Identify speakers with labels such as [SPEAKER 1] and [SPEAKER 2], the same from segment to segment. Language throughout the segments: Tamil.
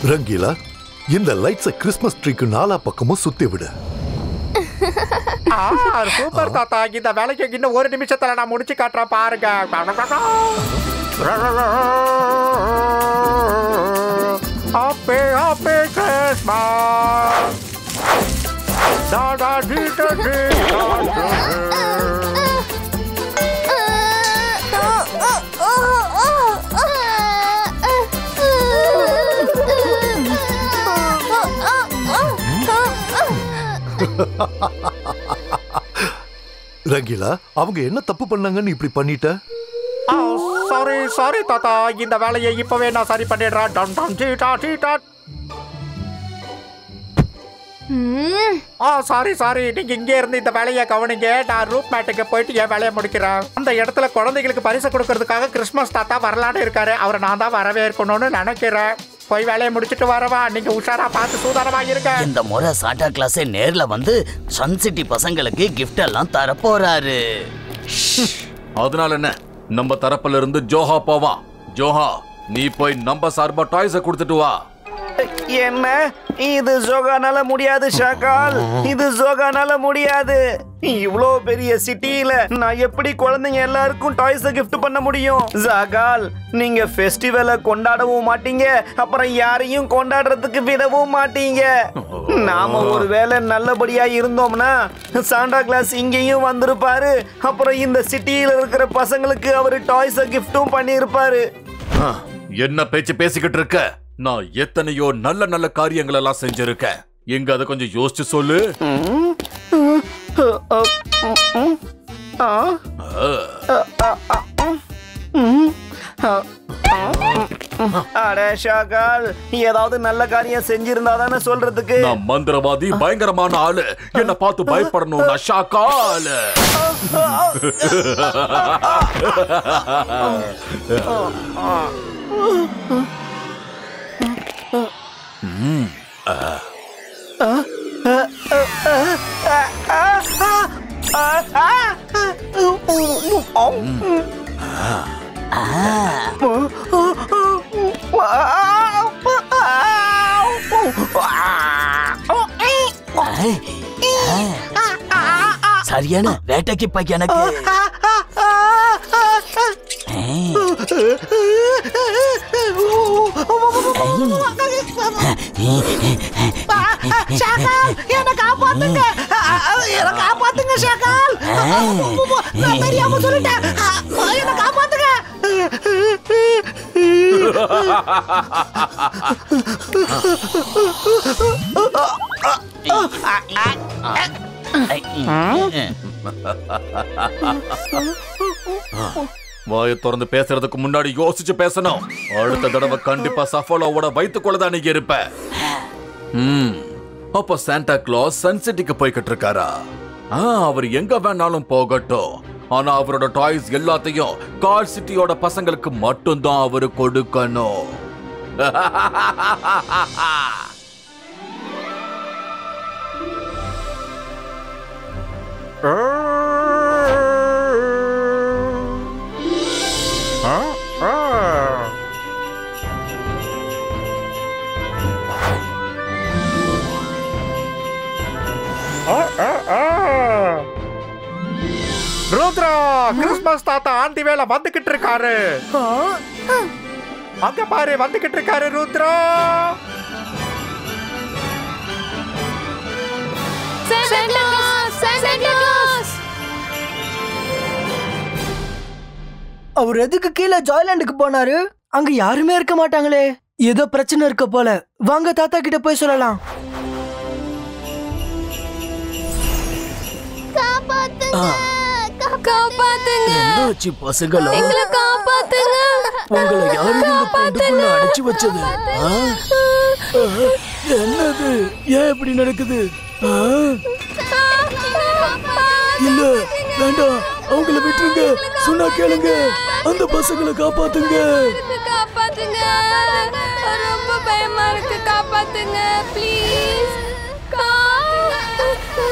[SPEAKER 1] ரங்கீலா, இந்த லைட்ஸை கிறிஸ்மஸ் ட்ரீக்கு நாலா பக்கமும் சுத்தி விடு.
[SPEAKER 2] சூப்பர் தாத்தா, இந்த வேலைக்கு இன்னும் ஒரு நிமிஷத்துல நான் முடிச்சு காட்டுறேன் பாருங்க. Happy happy Christmas.
[SPEAKER 1] ரங்கீலா, அவங்க என்ன தப்பு பண்ணாங்கன்னு இப்படி பண்ணிட்ட?
[SPEAKER 2] சாரி தாத்தா, இந்த வேலையை இப்பவே நான் சரி பண்ணிடுறேன். சாரி, நீங்க இங்கே இருந்து இந்த வேலையை கவனிங்க. நான் ரூப் மேட்டுக்கு போயிட்டு என் வேலையை முடிக்கிறேன். அந்த இடத்துல குழந்தைகளுக்கு பரிசு கொடுக்கறதுக்காக கிறிஸ்மஸ் தாத்தா வரலான்னு இருக்காரு. அவரை நான் தான் வரவே இருக்கணும்னு நினைக்கிறேன். போய் வேலையை முடிச்சிட்டு வரவா. நீங்க உஷாரா பார்த்து சூதானமா இருங்க.
[SPEAKER 3] இந்த முறை சாண்டா கிளாஸே நேர்ல வந்து சன் சிட்டி பசங்களுக்கு கிஃப்ட் எல்லாம் தர போறாரு.
[SPEAKER 4] அதனால என்ன, நம்ம தரப்புல இருந்து ஜோஹா போவா. ஜோஹா, நீ போய் நம்ம சார்பா டாய்ஸை கொடுத்துட்டு வா.
[SPEAKER 5] என்ன, இது ஜோகானால முடியாது ஷாக்கால், இது ஜோகானால முடியாது. இவ்வளோ பெரிய சிட்டியில நான் எப்படி குழந்தைங்க எல்லாருக்கும் டாய்ஸை கிஃப்ட் பண்ண முடியும்? ஜாகால், நீங்க ஃபெஸ்டிவலை கொண்டாடவும் மாட்டீங்க, அப்புறம் யாரையும் கொண்டாடுறதுக்கு விடவும் மாட்டீங்க. நாம ஒருவேளை நல்லபடியா இருந்தோம்னா சாண்டா கிளாஸ் இங்கேயும் வந்திருப்பாரு. அப்புறம் இந்த சிட்டியில இருக்கிற பசங்களுக்கு அவரு டாய்ஸை கிஃப்டும் பண்ணியிருப்பாரு.
[SPEAKER 4] என்ன பேச்சு பேசிக்கிட்டு இருக்க? நான் எத்தனையோ நல்ல நல்ல காரியங்கள் எல்லாம் செஞ்சிருக்கேன். எங்க அதை கொஞ்சம் யோசிச்சு சொல்லு.
[SPEAKER 5] ஏதாவது நல்ல காரியம் செஞ்சிருந்தா தானே சொல்றதுக்கு.
[SPEAKER 4] நான் மந்திரவாதி, பயங்கரமான ஆளு. என்ன பார்த்து பயப்படணும் ஷாக்கால்.
[SPEAKER 3] சரியான வேட்டைக்கு பையனுக்கு.
[SPEAKER 6] என்ன காப்பாத்துங்க, என்ன காப்பாத்துங்க ஷாக்கால். நான் தெரியாம சொல்லிட்டேன், என்ன காப்பாத்துங்க.
[SPEAKER 4] வாயை திறந்து பேசுறதுக்கு முன்னாடி யோசிச்சு பேசணும். அடுத்த தடவை கண்டிப்பா சஃபோலாவோட வயிற்றுக்குள்ளதான் நீங்க இருப்ப. அப்ப சாண்டா கிளாஸ் சன் சிட்டிக்கு போய்கிட்டு இருக்காரா? அவர் எங்க வேணாலும் போகட்டும். ஆனா அவரோட டாய்ஸ் எல்லாத்தையும் கார் சிட்டியோட பசங்களுக்கு மட்டும்தான் அவரு கொடுக்கணும்.
[SPEAKER 2] ருத்ரா, கிறிஸ்மஸ் தாத்தா ஆண்டி வேலை வந்துகிட்டு இருக்காரு. அங்க பாரு, வந்துகிட்டு இருக்காரு ருத்ரா.
[SPEAKER 7] அவர் எதுக்கு கீழே ஜாய்லாண்டுக்கு போனாரு? அங்க யாருமே இருக்க மாட்டாங்களே. ஏதோ பிரச்சனை இருக்க போல. வாங்க தாத்தா கிட்ட போய் சொல்லலாம்.
[SPEAKER 8] காப்பாத்துங்க. காப்பாத்துங்க.
[SPEAKER 3] என்னாச்சு பசங்களா?
[SPEAKER 8] எங்களை காப்பாத்துங்க.
[SPEAKER 3] உங்களை யாரு இந்த கூண்டுக்குள்ள அடைச்சு வச்சது? என்னது? ஏன் இப்படி நடக்குது? இல்ல வேண்டாம், அவங்கள விட்டுருங்க. சொன்னா கேளுங்க. அந்த பசங்களை காப்பாத்துங்க.
[SPEAKER 8] காப்பாத்துங்க. ரொம்ப பயமா இருக்கு. காப்பாத்துங்க ப்ளீஸ். காப்பாத்துங்க.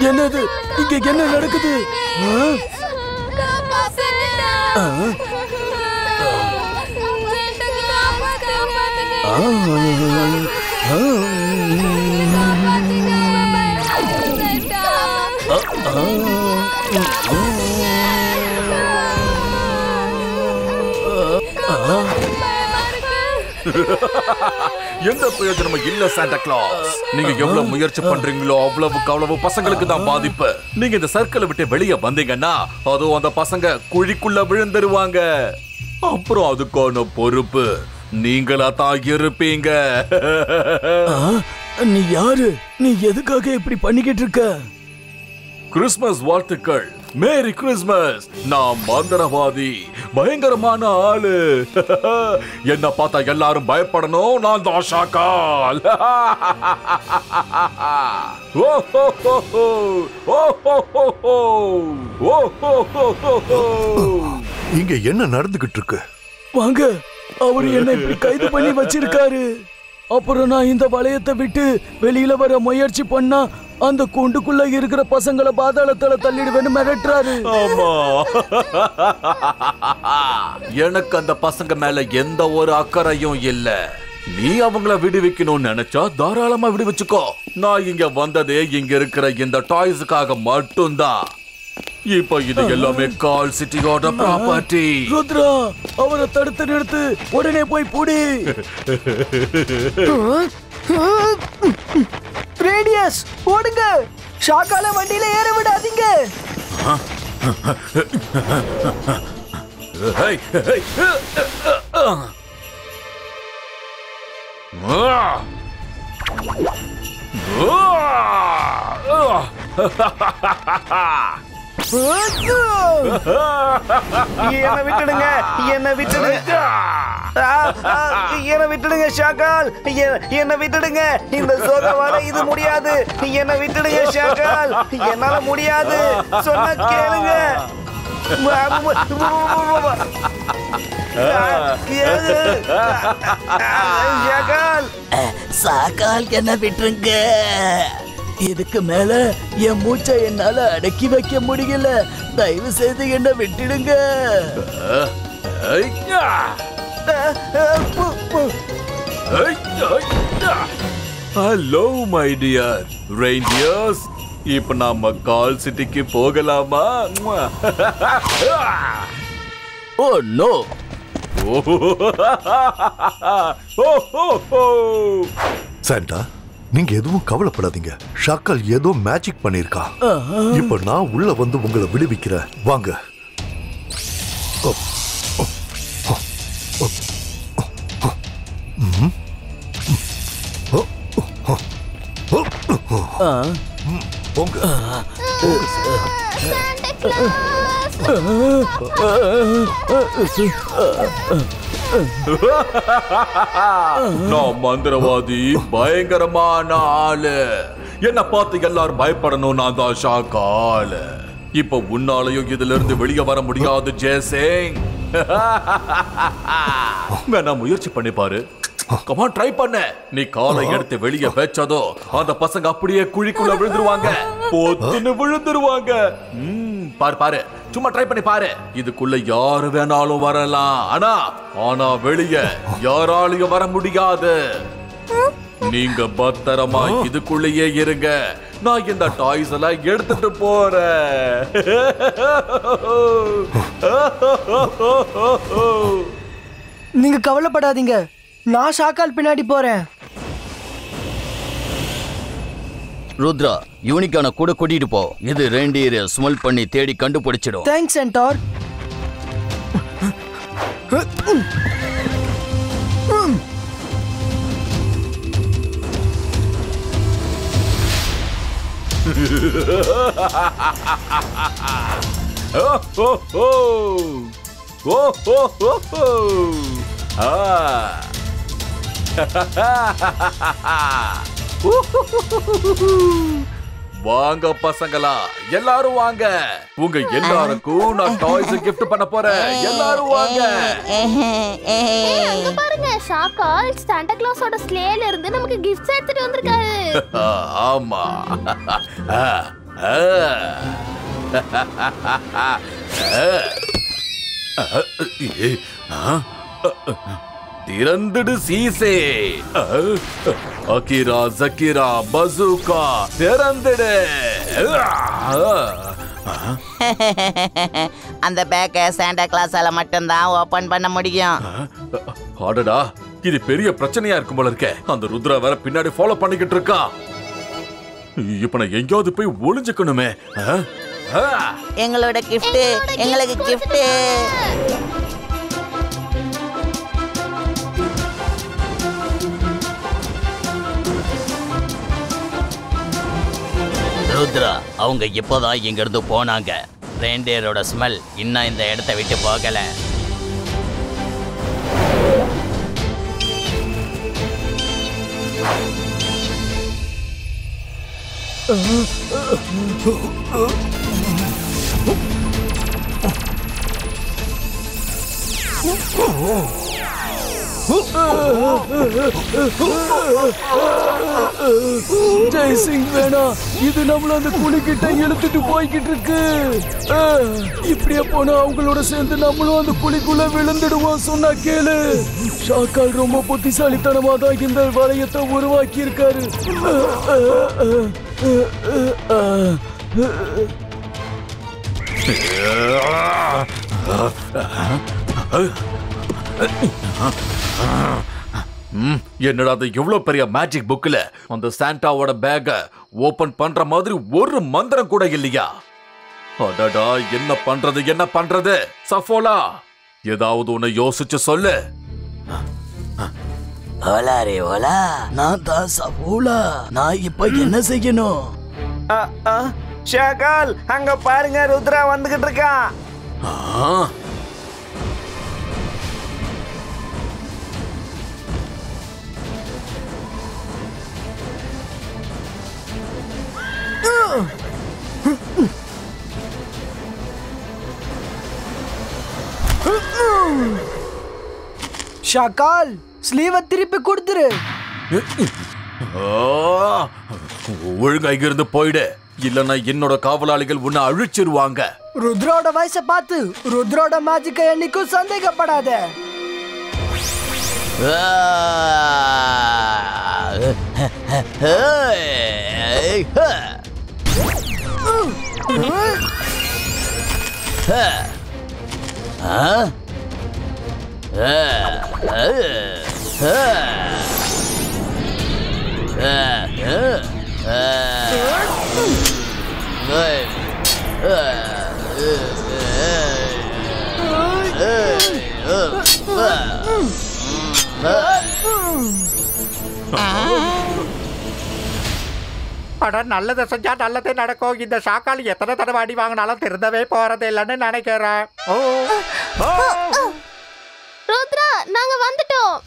[SPEAKER 3] என்னது? இங்க என்ன நடக்குது?
[SPEAKER 4] எந்த பிரயோஜனமும் இல்ல சாண்டா கிளாஸ். நீங்க எவ்வளவு முயற்சி பண்றீங்களோ அவ்வளவுக்கு அவ்வளவு பசங்களுக்கு தான் பாதிப்பு. நீங்க இந்த சர்க்கிளை விட்டு வெளியே வந்தீங்கன்னா அதுவும் அந்த பசங்க குழிக்குள்ள விழுந்துருவாங்க. அப்புறம் அதுக்கான பொறுப்பு நீங்களா தான் இருப்பீங்க.
[SPEAKER 3] நீ யாரு? நீ எதுக்காக இப்படி பண்ணிக்கிட்டு இருக்க?
[SPEAKER 4] கிறிஸ்மஸ் வாழ்த்துக்கள். Merry Christmas. நான் மந்திரவாதி, பயங்கரமான ஆளு. என்ன பார்த்தா எல்லாரும் பயப்படணும். நான் தான் ஷாக்கால்.
[SPEAKER 1] இங்க என்ன நடந்துகிட்டு இருக்கு?
[SPEAKER 3] வாங்க, அவரு என்ன இப்படி கைது பண்ணி வச்சிருக்காரு. அப்புறம் நான் இந்த வளையத்தை விட்டு வெளியில வர முயற்சி பண்ணா அந்த கூண்டுக்குள்ள இருக்கிற பசங்களை பாதாளத்துல தள்ளிடுவேன்னு மிரட்டுறாரு.
[SPEAKER 4] ஆமா, எனக்கு அந்த பசங்க மேல எந்த ஒரு அக்கறையும் இல்ல. நீ அவங்கள விடுவிக்கணும்னு நினைச்சா தாராளமா விடுவிச்சுக்கோ. நான் இங்க வந்ததே இங்க இருக்கிற இந்த டாய்ஸுக்காக மட்டும்தான். இப்ப இது எல்லாமே கால் சிட்டியோட ப்ராப்பர்ட்டி.
[SPEAKER 3] ருத்ரா, அவரை தடுத்து நிறுத்து. உடனே போய் புடி.
[SPEAKER 7] ரேடியஸ் ஓடுங்க. ஷாக்கால வண்டியில ஏற விடாதீங்க.
[SPEAKER 5] என்ன விட்டுடுங்க, என்ன விட்டுடுங்க, என்ன விட்டுடுங்க ஷாக்கால், என்ன விட்டுடுங்க. இந்த சோகவால இது முடியாது. என்ன விட்டுடுங்க ஷாக்கால், என்னால முடியாது. சொன்ன கேளுங்க.
[SPEAKER 3] சாக்கால் என்ன விட்டுருங்க. இதுக்கு மேல என் மூச்சை என்னால அடக்கி வைக்க முடியல. தயவு செய்து என்ன விட்டுடுங்க.
[SPEAKER 4] Hello my dear reindeers. இப்ப நாம கால் சிட்டிக்கு போகலாமா?
[SPEAKER 3] Oh no.
[SPEAKER 1] சாண்டா, நீங்க எதுவும் கவலைப்படாதீங்க. ஷாக்கால் ஏதோ மேஜிக் பண்ணிருக்கா. இப்ப நான் உள்ள வந்து உங்களை விடுவிக்கிறேன். வாங்க. போங்க.
[SPEAKER 4] நான் மந்திரவாதி, பயங்கரமான ஆளு. என்ன பார்த்து எல்லாரும் பயப்படணும். நான் தான் ஷாக்கால். இப்ப உன்னாலையும் இதுல இருந்து வெளியே வர முடியாது ஜெயசிங். வேணா முயற்சி பண்ணி பாரு. கமான், ட்ரை பண்ண. நீ காலை எடுத்து வெளியே வச்சதோ அந்த பசங்க அப்படியே குழிக்குள்ள விழுந்துருவாங்க. பொத்துன்னு விழுந்துருவாங்க. பாரு பாரு, சும்மா ட்ரை பண்ணி பாரு. இதுக்குள்ள யாரு வேணாலும் வரலாம். ஆனா வெளியே யாராலையும் வர முடியாது. நீங்க பத்திரமா இதுக்குள்ளேயே இருங்க. நான் இந்த டாய்ஸ் எல்லாம் எடுத்துட்டு போறேன்.
[SPEAKER 7] நீங்க கவலைப்படாதீங்க. நான் ஷாக்கால் பின்னாடி போறேன்.
[SPEAKER 3] ருத்ரா, யூனிக்கான கூட கூட்டிட்டு போ. இது ரெண்டீரை ஸ்மெல் பண்ணி தேடி கண்டுபிடிச்சிடும்.
[SPEAKER 7] Thanks centaur.
[SPEAKER 4] வாங்க பசங்களா, எல்லாரும் வாங்க. உங்க எல்லாருக்கும் நான் டாய்ஸ் gift பண்ண போறேன். எல்லாரும் வாங்க.
[SPEAKER 8] அங்க பாருங்க, ஷாக்கால் சாண்டா கிளாஸோட ஸ்லேல இருந்து நமக்கு கிஃப்ட்ஸ் எடுத்துட்டு வந்திருக்காரு.
[SPEAKER 4] ஆமா. திறந்துடு சீசே. அகிரா ஜகிரா பசூகா திறந்துடு.
[SPEAKER 9] அந்த பேக்கை சாண்டா கிளாஸால மட்டும்தான் ஓபன் பண்ண முடியும்.
[SPEAKER 4] அடடா, இது பெரிய பிரச்சனையா இருக்கும் போல இருக்கே. அந்த ருத்ரா வேற பின்னாடி ஃபாலோ பண்ணிக்கிட்டு இருக்கா. இப்ப நான் எங்கேயாவது போய் ஒளிஞ்சுக்கணுமே.
[SPEAKER 9] எங்களோட கிஃப்ட், எங்களுக்கு கிஃப்ட்.
[SPEAKER 3] ருத்ரா, அவங்க இப்போதான் இங்க இருந்து போனாங்க. ரெயின்டியரோட ஸ்மெல் இன்னும் இந்த இடத்தை விட்டு போகல.
[SPEAKER 10] ஜெய்சிங் வேணா, இது நம்மள அந்த குழிக்கிட்ட இழுத்துட்டு போய்கிட்டு இருக்கு. இப்படியே போனா அவங்களோட சேர்ந்து நம்மளும் அந்த குழிக்குள்ள விழுந்துடுவோம். சொன்னா கேளு. ஷாக்கால் ரொம்ப புத்திசாலித்தனமா தான் இந்த வளையத்தை உருவாக்கி இருக்காரு.
[SPEAKER 4] என்னடா அது எவ்வளவு பெரிய மேஜிக் புக்ல அந்த சாண்டாவோட பேக்க ஓபன் பண்ற மாதிரி ஒரு மந்திரம் கூட இல்லையா? அடடா, என்ன பண்றது என்ன பண்றது? சஃபோலா, ஏதாவது ஒண்ணு யோசிச்சு சொல்லு.
[SPEAKER 10] ஓலா ரே ஓலா, நான் தான் சஃபோலா. நான் இப்ப என்ன செய்யணும்?
[SPEAKER 5] ஷாக்கால், அங்க பாருங்க, ருத்ரா வந்துகிட்டு இருக்கான்.
[SPEAKER 7] ஷாக்கால், ஸ்லீவை திருப்பி கொடுத்துரு.
[SPEAKER 4] ஒழுங்கா இங்க இருந்து போயிடு, இல்லன்னா என்னோட காவலாளிகள் உன்னை அழிச்சிருவாங்க.
[SPEAKER 7] ருத்ரோட வயசை பார்த்து ருத்ரோட மேஜிக்கை என்னைக்கும் சந்தேகப்படாத.
[SPEAKER 2] அட, நல்லதை செஞ்சா நல்லதே நடக்கும். இந்த ஷாக்கால் எத்தனை தடவை அடி வாங்கினாலும் திருந்தவே போறது இல்லைன்னு நினைக்கிறேன்.
[SPEAKER 8] ருத்ரா, நாங்க வந்துட்டோம்.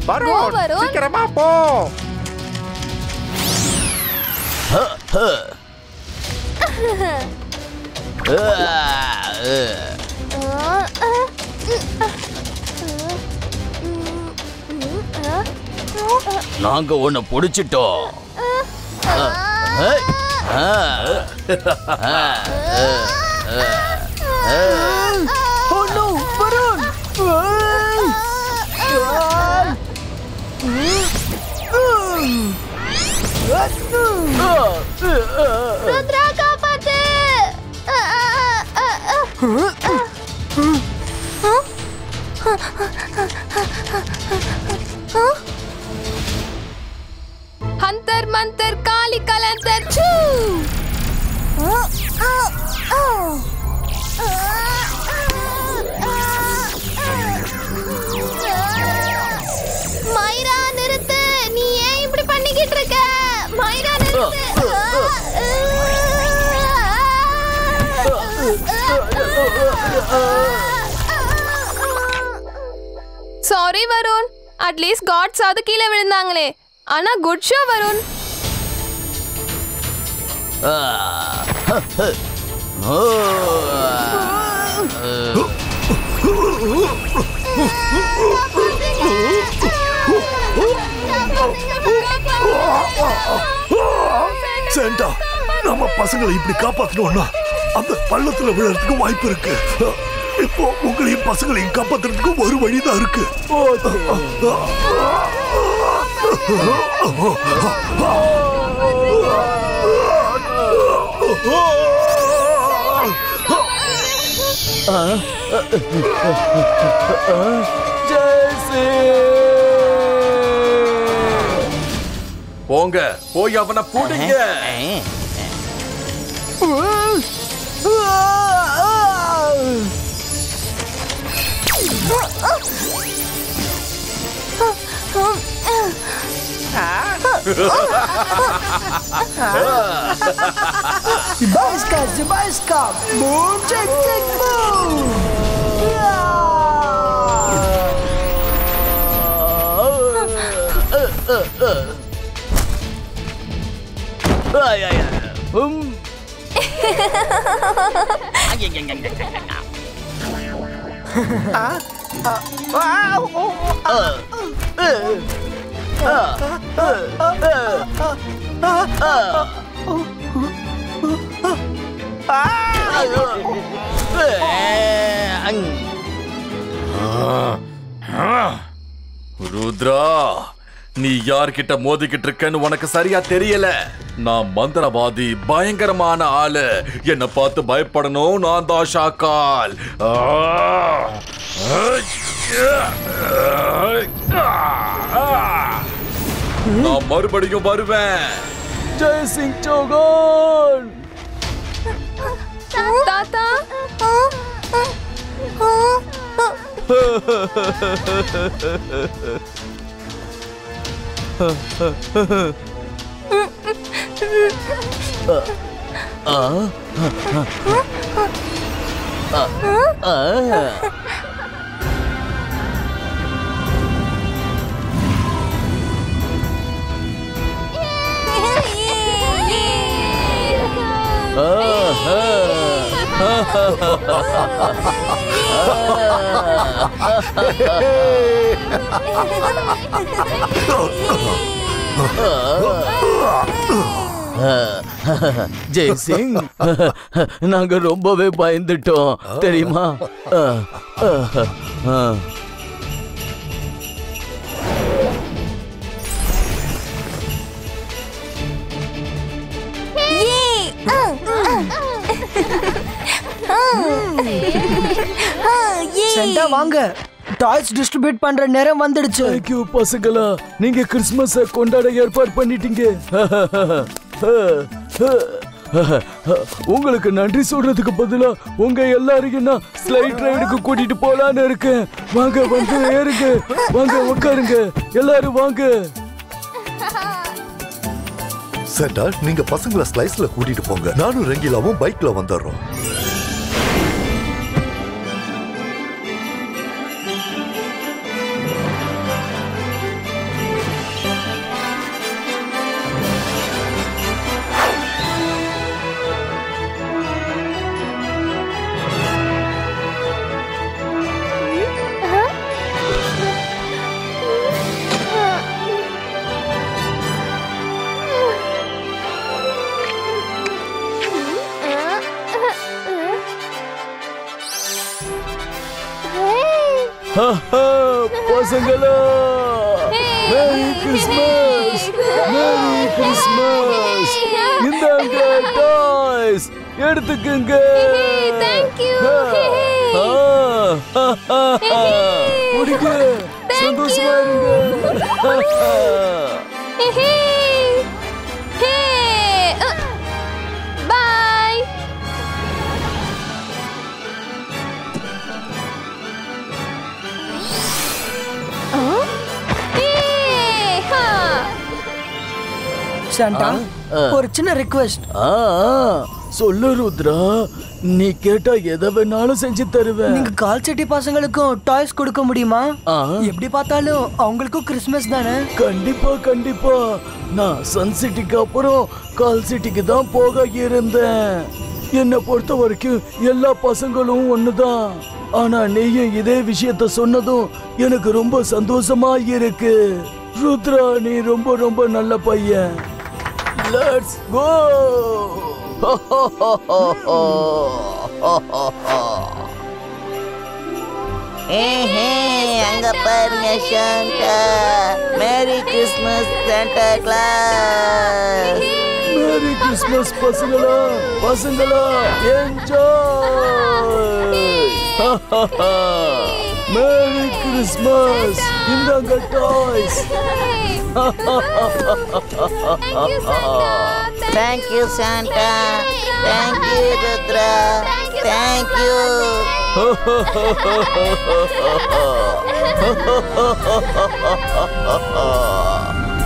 [SPEAKER 2] வரும், சீக்கிரமா போ.
[SPEAKER 10] நாங்க உன்னை புடிச்சிட்டோம்.
[SPEAKER 8] ருத்ரா, காப்பாத்து. ஹந்தர் மந்தர்
[SPEAKER 11] ஜாலி கலந்தர் சூ.
[SPEAKER 8] மைரா நிறுத்து, நீ ஏன் இப்படி பண்ணிக்கிட்டு இருக்க? மைரா நிறுத்து.
[SPEAKER 11] சாரி வருண், அட்லீஸ்ட் காட்ஸ் அது கீழே விழுந்தாங்களே. ஆனா குட் ஷோ வருண்.
[SPEAKER 1] சாண்டா, நம்ம பசங்களை இப்படி காப்பாத்தணும்னா அந்த பள்ளத்துல விழறதுக்கு வாய்ப்பு இருக்கு. இப்போ உங்களையும் பசங்களையும் காப்பாத்துறதுக்கு ஒரு வழிதான் இருக்கு.
[SPEAKER 4] போங்க, போய் அவனை புடிங்க.
[SPEAKER 7] Zibaiska, boom, check, check, boom.
[SPEAKER 4] Rudra, நீ யார்கிட்ட மோதிக்கிட்டு இருக்கன்னு உனக்கு சரியா தெரியல. நான் மந்திரவாதி, பயங்கரமான ஆளு. என்ன பார்த்து பயப்படணும். நான் தான் ஷாக்கால். நான் மறுபடியும் வருவேன்.
[SPEAKER 10] ஜெய் சிங் சௌகான்.
[SPEAKER 11] தாத்தா,
[SPEAKER 3] ஜெய் சிங், நாங்க ரொம்பவே பயந்துட்டோம் தெரியுமா?
[SPEAKER 7] செண்டா வாங்க, டாய்ஸ் டிஸ்ட்ரிபியூட் பண்ற நேரம் வந்துடுச்சு.
[SPEAKER 10] தேங்க்யூ பசங்களா, நீங்க கிறிஸ்மஸ கொண்டாட ஏற்பாடு பண்ணிட்டீங்க. உங்களுக்கு நன்றி சொல்றதுக்கு பதிலா உங்க எல்லாரையும் நான் ஸ்லைட் ரைடுக்கு கூட்டிட்டு போலான்னு இருக்கேன். வாங்க, வந்து ஏறுங்க, வாங்க உட்காருங்க, எல்லாரும் வாங்க.
[SPEAKER 1] சாண்டா, நீங்க பசங்களை ஸ்லைஸ்ல கூட்டிட்டு போங்க. நானும் ரங்கீலாவும் பைக்ல வந்துடுறோம்.
[SPEAKER 10] பசங்களா, மேரி கிறிஸ்மஸ், மேரி கிறிஸ்மஸ். இந்தாங்க டாய்ஸ், எடுத்துக்கங்க. முடிங்க, சந்தோஷமா இருங்க.
[SPEAKER 7] சாண்டா ஒரு சின்ன ரிக்வெஸ்ட்.
[SPEAKER 3] சொல்லு ருத்ரா, நீ கேட்டா எதை வேணாலும் செஞ்சு தருவேன்.
[SPEAKER 7] நீங்க கால் சிட்டி பசங்களுக்கும் டாய்ஸ் கொடுக்க முடியுமா? எப்படி பார்த்தாலும் அவங்களுக்கும் கிறிஸ்மஸ் தானே.
[SPEAKER 3] கண்டிப்பா கண்டிப்பா. நான் சன் சிட்டிக்கு அப்புறம் கால் சிட்டிக்கு தான் போக இருந்தேன். என்னை பொறுத்த வரைக்கும் எல்லா பசங்களும் ஒண்ணுதான். ஆனா நீயும் இதே விஷயத்த சொன்னதும் எனக்கு ரொம்ப சந்தோஷமா இருக்கு. ருத்ரா, நீ ரொம்ப ரொம்ப நல்ல பையன். Let's go.
[SPEAKER 9] அங்க பாருங்க Santa. Merry Christmas Santa Claus.
[SPEAKER 3] Merry Christmas பசங்களா, பசங்களா என்ஜாய். Merry Christmas. இந்தாங்க toys.
[SPEAKER 9] Thank you, Santa. Thank you, Rudra. Thank you.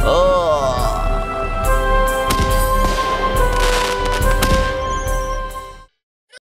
[SPEAKER 9] Oh.